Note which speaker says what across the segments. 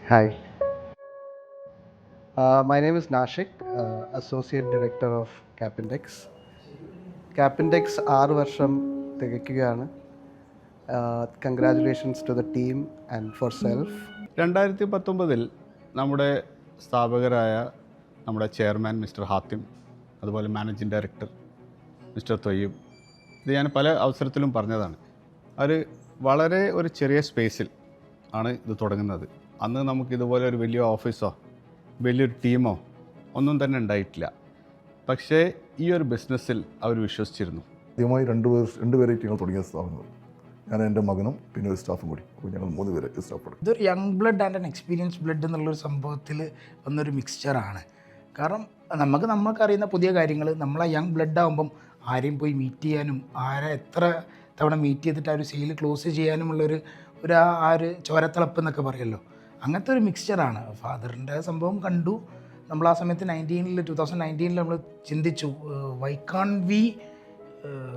Speaker 1: Hi, my name is Nashik, Associate Director of Capindex. Capindex 6 വർഷം തികയ്ക്കുകയാണ്. Congratulations to the team and for self.
Speaker 2: 2019 നമ്മുടെ സ്ഥാപകരായ നമ്മുടെ chairman mister ഹാത്തിം, അതുപോലെ managing director mister Thoyyib, ഇത് ഞാൻ പല അവസരത്തിലും പറഞ്ഞതാണ്. അവർ വളരെ ഒരു ചെറിയ സ്പേസിൽ ആണ് ഇത് തുടങ്ങുന്നത്. അന്ന് നമുക്കിതുപോലെ ഒരു വലിയ ഓഫീസോ വലിയൊരു ടീമോ ഒന്നും തന്നെ ഉണ്ടായിട്ടില്ല. പക്ഷേ ഈ ഒരു ബിസിനസ്സിൽ അവർ വിശ്വസിച്ചിരുന്നു.
Speaker 3: ആദ്യമായി രണ്ടുപേരായിട്ട് ഞങ്ങൾ തുടങ്ങിയ സ്ഥാപനം. ഞാൻ എൻ്റെ മകനും പിന്നെ ഒരു സ്റ്റാഫും കൂടി. അപ്പോൾ ഞങ്ങൾ 3 പേര് സ്റ്റാഫ്.
Speaker 4: ഇതൊരു young blood and an experience blood എന്നുള്ളൊരു സംഭവത്തിൽ വന്നൊരു മിക്സ്ചറാണ്. കാരണം നമുക്കറിയുന്ന പുതിയ കാര്യങ്ങൾ നമ്മളെ യങ് ബ്ലഡ് ആകുമ്പം ആരെയും പോയി മീറ്റ് ചെയ്യാനും ആരെ എത്ര തവണ മീറ്റ് ചെയ്തിട്ട് ആ ഒരു സെയിൽ ക്ലോസ് ചെയ്യാനുമുള്ളൊരു ആ ഒരു ചോരത്തിളപ്പ് എന്നൊക്കെ പറയുമല്ലോ, അങ്ങനത്തെ ഒരു മിക്സ്ചറാണ്. ഫാദറിൻ്റെ സംഭവം കണ്ടു. നമ്മൾ ആ സമയത്ത് 2019 നമ്മൾ ചിന്തിച്ചു, why can we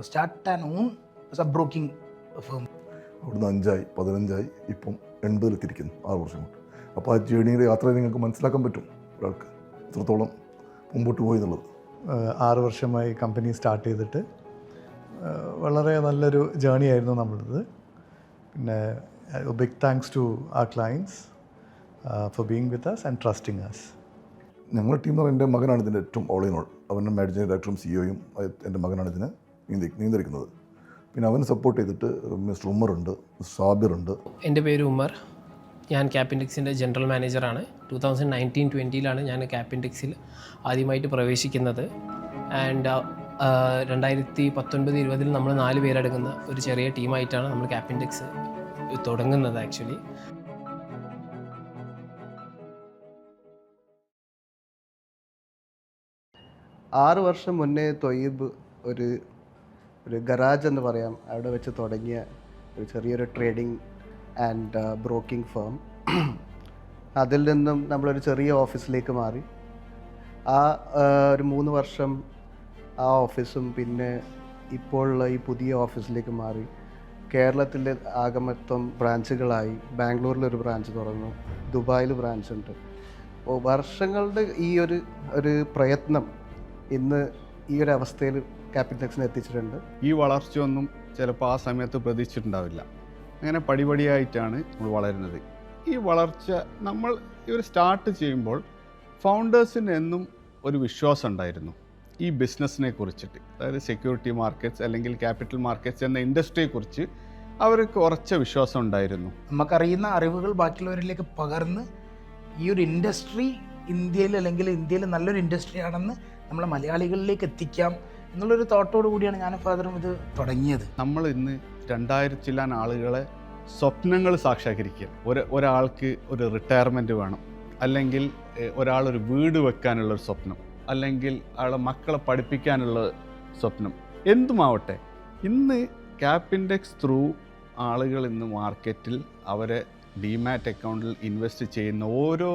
Speaker 4: start an own sub broking firm.
Speaker 3: അവിടുന്ന് 5ആയി 15ആയി ഇപ്പം 80-ലെത്തിയിരിക്കുന്നു 6 വർഷം കൊണ്ട്. അപ്പോൾ ആ ജേണിയുടെ യാത്ര നിങ്ങൾക്ക് മനസ്സിലാക്കാൻ പറ്റും ഒരാൾക്ക് എത്രത്തോളം മുമ്പോട്ട് പോയി എന്നുള്ളത്.
Speaker 5: 6 വർഷമായി കമ്പനി സ്റ്റാർട്ട് ചെയ്തിട്ട് വളരെ നല്ലൊരു ജേണി ആയിരുന്നു നമ്മളുടേത്. പിന്നെ big thanks to our clients for being with us and trusting us.
Speaker 3: ഞങ്ങളുടെ ടീം എന്ന് പറഞ്ഞാൽ എൻ്റെ മകനാണ് ഇതിൻ്റെ ഏറ്റവും ഓൾ ഇൻ ഓൾ. അവൻ്റെ മാനേജിംഗ് ഡയറക്ടറും സിഇഒയും എൻ്റെ മകനാണ് ഇതിനെ നിയന്ത്രിക്കുന്നത്. പിന്നെ അവന് സപ്പോർട്ട് ചെയ്തിട്ട് മിസ്റ്റർ ഉമ്മറുണ്ട്, സാബിറുണ്ട്.
Speaker 6: എൻ്റെ പേര് ഉമ്മർ, ഞാൻ ക്യാപ്പിൻഡെക്സിൻ്റെ ജനറൽ മാനേജറാണ്. 2019-20 ഞാൻ ക്യാപ്പിൻഡെക്സിൽ ആദ്യമായിട്ട് പ്രവേശിക്കുന്നത്. ആൻഡ് 2019-20 നമ്മൾ 4 പേരടങ്ങുന്ന ഒരു ചെറിയ ടീമായിട്ടാണ് നമ്മൾ ക്യാപ്പിൻഡെക്സ് തുടങ്ങുന്നത്. ആക്ച്വലി
Speaker 1: 6 വർഷം മുന്നേ തൊയ്യബ് ഒരു ഗറാജ് എന്ന് പറയാം, അവിടെ വെച്ച് തുടങ്ങിയ ഒരു ചെറിയൊരു ട്രേഡിംഗ് ആൻഡ് ബ്രോക്കിംഗ് ഫേം. അതിൽ നിന്നും നമ്മളൊരു ചെറിയ ഓഫീസിലേക്ക് മാറി. ഒരു 3 വർഷം ആ ഓഫീസും പിന്നെ ഇപ്പോഴുള്ള ഈ പുതിയ ഓഫീസിലേക്ക് മാറി. കേരളത്തിൽ ആകെ മൊത്തം ബ്രാഞ്ചുകളായി. ബാംഗ്ലൂരിലൊരു ബ്രാഞ്ച് തുറന്നു, ദുബായിൽ ബ്രാഞ്ചുണ്ട്. അപ്പോൾ വർഷങ്ങളുടെ ഈ ഒരു പ്രയത്നം ഇന്ന് ഈ ഒരു അവസ്ഥയിൽ ക്യാപ്പിൻഡെക്സിനെ എത്തിച്ചിട്ടുണ്ട്.
Speaker 2: ഈ വളർച്ചയൊന്നും ചിലപ്പോൾ ആ സമയത്ത് പ്രതീക്ഷിച്ചിട്ടുണ്ടാവില്ല. അങ്ങനെ പടിപടിയായിട്ടാണ് നമ്മൾ വളരുന്നത്. ഈ വളർച്ച നമ്മൾ സ്റ്റാർട്ട് ചെയ്യുമ്പോൾ ഫൗണ്ടേഴ്സിന് എന്നും ഒരു വിശ്വാസം ഉണ്ടായിരുന്നു ഈ ബിസിനസ്സിനെ കുറിച്ചിട്ട്. അതായത് സെക്യൂരിറ്റി മാർക്കറ്റ്സ് അല്ലെങ്കിൽ ക്യാപിറ്റൽ മാർക്കറ്റ്സ് എന്ന ഇൻഡസ്ട്രിയെക്കുറിച്ച് അവർക്ക് ഉറച്ച വിശ്വാസം ഉണ്ടായിരുന്നു.
Speaker 4: നമുക്കറിയുന്ന അറിവുകൾ ബാക്കിയുള്ളവരിലേക്ക് പകർന്ന് ഈ ഒരു ഇൻഡസ്ട്രി ഇന്ത്യയിൽ നല്ലൊരു ഇൻഡസ്ട്രി ആണെന്ന് നമ്മളെ മലയാളികളിലേക്ക് എത്തിക്കാം എന്നുള്ളൊരു തോട്ടോടു കൂടിയാണ് ഞാനും ഫാദറും ഇത് തുടങ്ങിയത്.
Speaker 2: നമ്മൾ ഇന്ന് 2000 ആളുകളെ സ്വപ്നങ്ങൾ സാക്ഷാത്കരിക്കുക. ഒരാൾക്ക് ഒരു റിട്ടയർമെൻറ്റ് വേണം, അല്ലെങ്കിൽ ഒരാളൊരു വീട് വെക്കാനുള്ളൊരു സ്വപ്നം, അല്ലെങ്കിൽ അയാളെ മക്കളെ പഠിപ്പിക്കാനുള്ള സ്വപ്നം, എന്തുമാവട്ടെ. ഇന്ന് ക്യാപ്പിൻഡെക്സ് ത്രൂ ആളുകൾ ഇന്ന് മാർക്കറ്റിൽ അവരെ ഡിമാറ്റ് അക്കൗണ്ടിൽ ഇൻവെസ്റ്റ് ചെയ്യുന്ന ഓരോ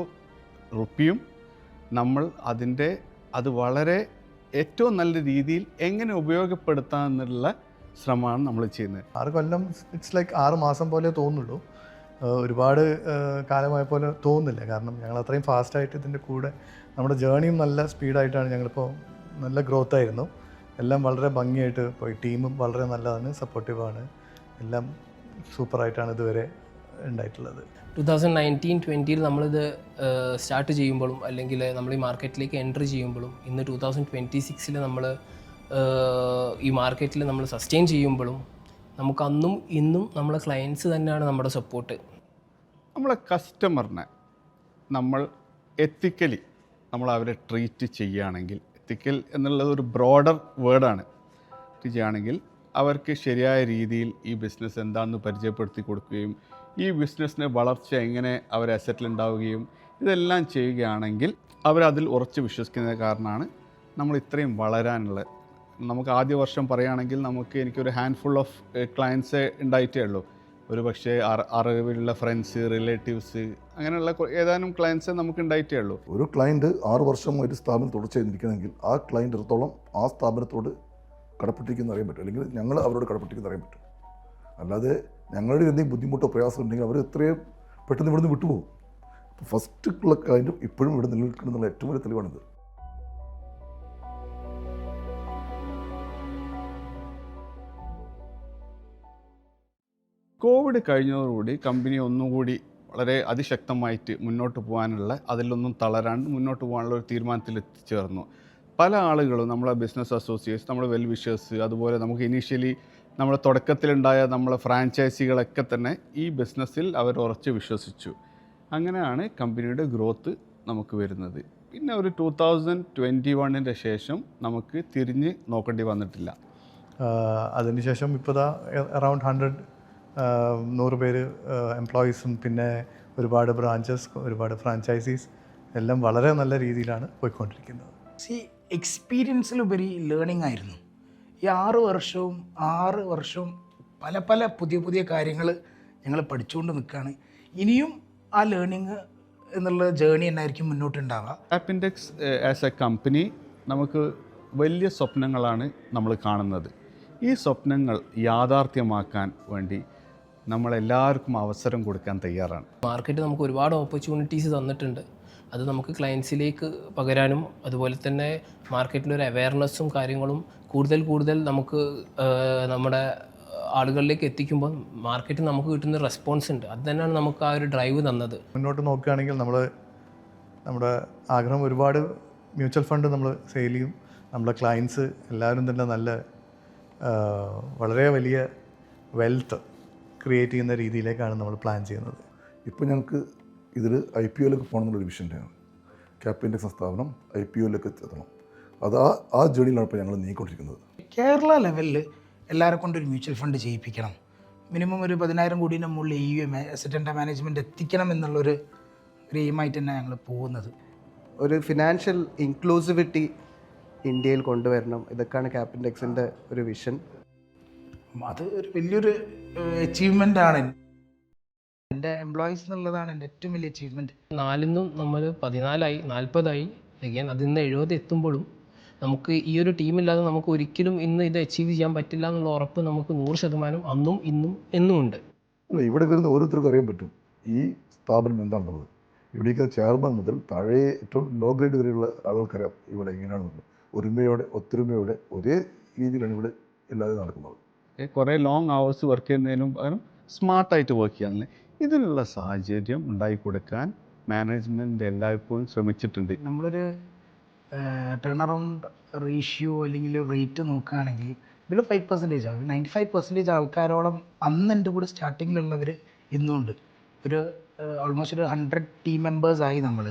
Speaker 2: റുപ്പിയും നമ്മൾ അത് വളരെ ഏറ്റവും നല്ല രീതിയിൽ എങ്ങനെ ഉപയോഗപ്പെടുത്താമെന്നുള്ള ശ്രമമാണ് നമ്മൾ ചെയ്യുന്നത്.
Speaker 5: 6 കൊല്ലം ഇറ്റ്സ് ലൈക്ക് 6 മാസം പോലെ തോന്നുള്ളൂ. ഒരുപാട് കാലമായ പോലെ തോന്നുന്നില്ല. കാരണം ഞങ്ങൾ അത്രയും ഫാസ്റ്റായിട്ട് ഇതിൻ്റെ കൂടെ നമ്മുടെ ജേണിയും നല്ല സ്പീഡായിട്ടാണ്. ഞങ്ങളിപ്പോൾ നല്ല ഗ്രോത്ത് ആയിരുന്നു. എല്ലാം വളരെ ഭംഗിയായിട്ട് പോയി. ടീമും വളരെ നല്ലതാണ്, സപ്പോർട്ടീവാണ്. എല്ലാം സൂപ്പറായിട്ടാണ് ഇതുവരെ ഉണ്ടായിട്ടുള്ളത്.
Speaker 6: 2019-20 നമ്മളിത് സ്റ്റാർട്ട് ചെയ്യുമ്പോഴും അല്ലെങ്കിൽ നമ്മൾ ഈ മാർക്കറ്റിലേക്ക് എൻട്രി ചെയ്യുമ്പോഴും ഇന്ന് 2026 നമ്മൾ ഈ മാർക്കറ്റിൽ നമ്മൾ സസ്റ്റെയിൻ ചെയ്യുമ്പോഴും നമുക്ക് അന്നും ഇന്നും നമ്മളെ ക്ലയൻസ് തന്നെയാണ് നമ്മുടെ സപ്പോർട്ട്.
Speaker 2: നമ്മളെ കസ്റ്റമറിനെ നമ്മൾ എത്തിക്കലി നമ്മൾ അവരെ ട്രീറ്റ് ചെയ്യുകയാണെങ്കിൽ, എത്തിക്കൽ എന്നുള്ളത് ഒരു ബ്രോഡർ വേർഡാണ്, ചെയ്യുകയാണെങ്കിൽ അവർക്ക് ശരിയായ രീതിയിൽ ഈ ബിസിനസ് എന്താണെന്ന് പരിചയപ്പെടുത്തി കൊടുക്കുകയും ഈ ബിസിനസ്സിൻ്റെ വളർച്ച എങ്ങനെ അവർ അസറ്റിലുണ്ടാവുകയും ഇതെല്ലാം ചെയ്യുകയാണെങ്കിൽ അവരതിൽ ഉറച്ച് വിശ്വസിക്കുന്നത് കാരണമാണ് നമ്മൾ ഇത്രയും വളരാനുള്ളത്. നമുക്ക് ആദ്യ വർഷം പറയുകയാണെങ്കിൽ എനിക്കൊരു ഹാൻഡ്ഫുൾ ഓഫ് ക്ലയൻസേ ഉണ്ടായിട്ടേ ഉള്ളൂ. ഒരു പക്ഷേ അറിവിലുള്ള ഫ്രണ്ട്സ്, റിലേറ്റീവ്സ്, അങ്ങനെയുള്ള ഏതാനും ക്ലയൻസേ നമുക്ക് ഉണ്ടായിട്ടേ ഉള്ളൂ.
Speaker 3: ഒരു ക്ലയൻറ്റ് 6 വർഷം ഒരു സ്ഥാപനം തുടർച്ചയായി നിൽക്കണമെങ്കിൽ ആ ക്ലയൻറ്റ് എത്രത്തോളം ആ സ്ഥാപനത്തോട് കടപ്പെട്ടിരിക്കുന്ന അറിയാൻ പറ്റും, അല്ലെങ്കിൽ ഞങ്ങൾ അവരോട് കടപ്പെട്ടിരിക്കുന്ന അറിയാൻ പറ്റും. അല്ലാതെ ഞങ്ങളുടെ എന്തെങ്കിലും ബുദ്ധിമുട്ടോ പ്രയാസം ഉണ്ടെങ്കിൽ അവർ എത്രയും പെട്ടെന്ന് ഇവിടുന്ന് വിട്ടുപോകും. ഫസ്റ്റ് ഉള്ള കാര്യം ഇപ്പോഴും ഇവിടെ നിലനിൽക്കുന്നുള്ള ഏറ്റവും വലിയ തെളിവാണിത്.
Speaker 2: കോവിഡ് കഴിഞ്ഞതോടുകൂടി കമ്പനി ഒന്നുകൂടി വളരെ അതിശക്തമായിട്ട് മുന്നോട്ട് പോകാനുള്ള, അതിലൊന്നും തളരാണ്ട് മുന്നോട്ട് പോകാനുള്ള ഒരു തീരുമാനത്തിൽ എത്തിച്ചേർന്നു. പല ആളുകളും നമ്മളെ ബിസിനസ് അസോസിയേറ്റ്സ്, നമ്മുടെ വെൽ വിഷേഴ്സ്, അതുപോലെ നമുക്ക് ഇനീഷ്യലി നമ്മളെ തുടക്കത്തിലുണ്ടായ നമ്മളെ ഫ്രാഞ്ചൈസികളൊക്കെ തന്നെ ഈ ബിസിനസ്സിൽ അവർ ഉറച്ച് വിശ്വസിച്ചു. അങ്ങനെയാണ് കമ്പനിയുടെ ഗ്രോത്ത് നമുക്ക് വരുന്നത്. പിന്നെ ഒരു 2021 ശേഷം നമുക്ക് തിരിഞ്ഞ് നോക്കേണ്ടി വന്നിട്ടില്ല.
Speaker 5: അതിനുശേഷം ഇപ്പോൾ അറൗണ്ട് 100 പേര് എംപ്ലോയീസും പിന്നെ ഒരുപാട് ബ്രാഞ്ചസ്, ഒരുപാട് ഫ്രാഞ്ചൈസീസ് എല്ലാം വളരെ നല്ല രീതിയിലാണ് പോയിക്കൊണ്ടിരിക്കുന്നത്.
Speaker 4: എക്സ്പീരിയൻസിലുപരി ലേണിംഗ് ആയിരുന്നു. ഈ 6 വർഷവും പല പല പുതിയ കാര്യങ്ങൾ ഞങ്ങൾ പഠിച്ചുകൊണ്ട് നിൽക്കുകയാണ്. ഇനിയും ആ ലേണിംഗ് എന്നുള്ള ജേണി എന്നായിരിക്കും മുന്നോട്ടുണ്ടാവുക.
Speaker 2: ആപ്പിൻഡെക്സ് ആസ് എ കമ്പനി നമുക്ക് വലിയ സ്വപ്നങ്ങളാണ് നമ്മൾ കാണുന്നത്. ഈ സ്വപ്നങ്ങൾ യാഥാർത്ഥ്യമാക്കാൻ വേണ്ടി നമ്മളെല്ലാവർക്കും അവസരം കൊടുക്കാൻ തയ്യാറാണ്.
Speaker 6: മാർക്കറ്റ് നമുക്ക് ഒരുപാട് ഓപ്പർച്യൂണിറ്റീസ് തന്നിട്ടുണ്ട്. അത് നമുക്ക് ക്ലയൻസിലേക്ക് പകരാനും അതുപോലെ തന്നെ മാർക്കറ്റിലൊരു അവയർനെസ്സും കാര്യങ്ങളും കൂടുതൽ നമുക്ക് നമ്മുടെ ആളുകളിലേക്ക് എത്തിക്കുമ്പോൾ മാർക്കറ്റ് നമുക്ക് കിട്ടുന്ന റെസ്പോൺസ് ഉണ്ട്. അത് തന്നെയാണ് നമുക്ക് ആ ഒരു ഡ്രൈവ് തന്നത്.
Speaker 5: മുന്നോട്ട് നോക്കുകയാണെങ്കിൽ നമ്മുടെ ആഗ്രഹം ഒരുപാട് മ്യൂച്വൽ ഫണ്ട് നമ്മൾ സെയിൽ ചെയ്യും. നമ്മുടെ ക്ലയൻസ് എല്ലാവരും തന്നെ നല്ല വളരെ വലിയ വെൽത്ത് ക്രിയേറ്റ് ചെയ്യുന്ന രീതിയിലേക്കാണ് നമ്മൾ പ്ലാൻ ചെയ്യുന്നത്.
Speaker 3: ഇപ്പോൾ ഞങ്ങൾക്ക് ഇതിൽ IPOയിലേക്ക് പോകണം എന്നുള്ളൊരു വിഷയൻ്റെയാണ്. ക്യാപിൻഡെക്സ് സ്ഥാപനം IPOയിലേക്ക് എത്തണം. അത് ആ ജേണിയിലാണ് ഇപ്പോൾ ഞങ്ങൾ നീങ്ങിക്കൊണ്ടിരിക്കുന്നത്.
Speaker 4: കേരള ലെവലിൽ എല്ലാവരെ കൊണ്ടൊരു മ്യൂച്വൽ ഫണ്ട് ചെയ്യിപ്പിക്കണം. മിനിമം ഒരു 10,000 കോടിയുടെ മുകളിൽ AUM അസറ്റ് അണ്ടർ മാനേജ്മെൻറ്റ് എത്തിക്കണം എന്നുള്ളൊരു എയിമായിട്ട് തന്നെ ഞങ്ങൾ പോകുന്നത്.
Speaker 1: ഒരു ഫിനാൻഷ്യൽ ഇൻക്ലൂസിവിറ്റി ഇന്ത്യയിൽ കൊണ്ടുവരണം. ഇതൊക്കെയാണ് ക്യാപിൻഡെക്സിൻ്റെ ഒരു വിഷൻ.
Speaker 4: അത് ഒരു വലിയൊരു അച്ചീവ്മെൻ്റാണ്. എൻ്റെ എംപ്ലോയീസ് എന്നുള്ളതാണ് എൻ്റെ ഏറ്റവും വലിയ അച്ചീവ്മെൻറ്റ്.
Speaker 6: 4 നമ്മൾ 14 40 again അതിൽ നിന്ന് 70 എത്തുമ്പോഴും നമുക്ക് ഈ ഒരു ടീമില്ലാതെ നമുക്ക് ഒരിക്കലും ഇന്ന് ഇത് അച്ചീവ് ചെയ്യാൻ പറ്റില്ല എന്നുള്ള ഉറപ്പ് നമുക്ക് 100% അന്നും ഇന്നും എന്നും ഉണ്ട്.
Speaker 3: ഇവിടെ വരുന്ന ഓരോരുത്തർക്കും അറിയാൻ പറ്റും ഈ സ്ഥാപനം എന്താണെന്നുള്ളത്. ഇവിടേക്ക് ചെയർമാൻ മുതൽ താഴെ ഏറ്റവും ലോ ഗ്രേഡ് വരെയുള്ള ആളുകൾക്കറിയാം ഇവിടെ എങ്ങനെയാണെന്നുള്ളത്. ഒരുമയോടെ ഒത്തൊരുമയോടെ ഒരേ രീതിയിലാണ് ഇവിടെ എല്ലാവരും നടക്കുന്നത്.
Speaker 2: കുറേ ലോങ് അവേഴ്സ് വർക്ക് ചെയ്യുന്നതിനും പകരം സ്മാർട്ടായിട്ട് വർക്ക് ചെയ്യാൻ ഇതിനുള്ള സാഹചര്യം ഉണ്ടാക്കി കൊടുക്കാൻ മാനേജ്മെൻറ്റ് എല്ലായ്പ്പോഴും ശ്രമിച്ചിട്ടുണ്ട്.
Speaker 4: നമ്മളൊരു ടേൺ അറൗണ്ട് റേഷ്യോ അല്ലെങ്കിൽ റേറ്റ് നോക്കുകയാണെങ്കിൽ ഇതിൽ 5% ആവും. 95% ആൾക്കാരോളം അന്ന് എൻ്റെ കൂടെ സ്റ്റാർട്ടിങ്ങിലുള്ളവർ ഇന്നുണ്ട്. ഒരു ഓൾമോസ്റ്റ് ഒരു 100 ടീം മെമ്പേഴ്സായി നമ്മൾ.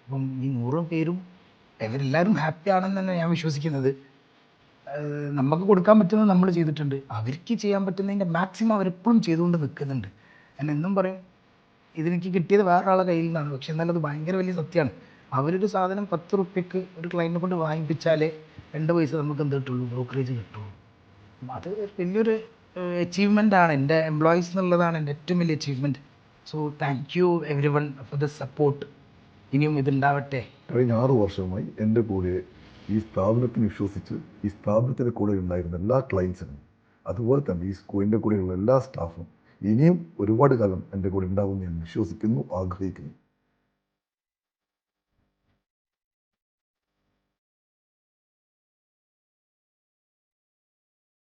Speaker 4: അപ്പം ഈ 100 പേരും അവരെല്ലാവരും ഹാപ്പി ആണെന്ന് തന്നെ ഞാൻ വിശ്വസിക്കുന്നത്. നമുക്ക് കൊടുക്കാൻ പറ്റുന്നത് നമ്മൾ ചെയ്തിട്ടുണ്ട്. അവർക്ക് ചെയ്യാൻ പറ്റുന്നതിൻ്റെ മാക്സിമം അവരെപ്പോഴും ചെയ്തുകൊണ്ട് നിൽക്കുന്നുണ്ട്. ഞാൻ എന്നും പറയും ഇതെനിക്ക് കിട്ടിയത് വേറൊരാളുടെ കയ്യിൽ നിന്നാണ്. പക്ഷെ എന്നാലും അത് ഭയങ്കര വലിയ സത്യമാണ്. അവരൊരു സാധനം 10 റുപ്യക്ക് ഒരു ക്ലയൻറ്റിനെ കൊണ്ട് വാങ്ങിപ്പിച്ചാലേ 2 പൈസ നമുക്ക് എന്ത് കിട്ടുള്ളൂ, ബ്രോക്കറേജ് കിട്ടുള്ളൂ. അത് വലിയൊരു അച്ചീവ്മെൻ്റാണ്. എൻ്റെ എംപ്ലോയീസ് എന്നുള്ളതാണ് എൻ്റെ ഏറ്റവും വലിയ achievement. So thank you every one for the support. ഇനിയും ഇതുണ്ടാവട്ടെ.
Speaker 3: കഴിഞ്ഞ 6 വർഷമായി എൻ്റെ കൂടെ ഈ സ്ഥാപനത്തിന് വിശ്വസിച്ച് ഈ സ്ഥാപനത്തിൻ്റെ കൂടെ ഉണ്ടായിരുന്ന എല്ലാ ക്ലയൻസിനും അതുപോലെ തന്നെ ഈ സ്കൂളിൻ്റെ കൂടെയുള്ള എല്ലാ സ്റ്റാഫും ഇനിയും ഒരുപാട് കാലം എൻ്റെ കൂടെ ഉണ്ടാകുമെന്ന് ഞാൻ വിശ്വസിക്കുന്നു, ആഗ്രഹിക്കുന്നു.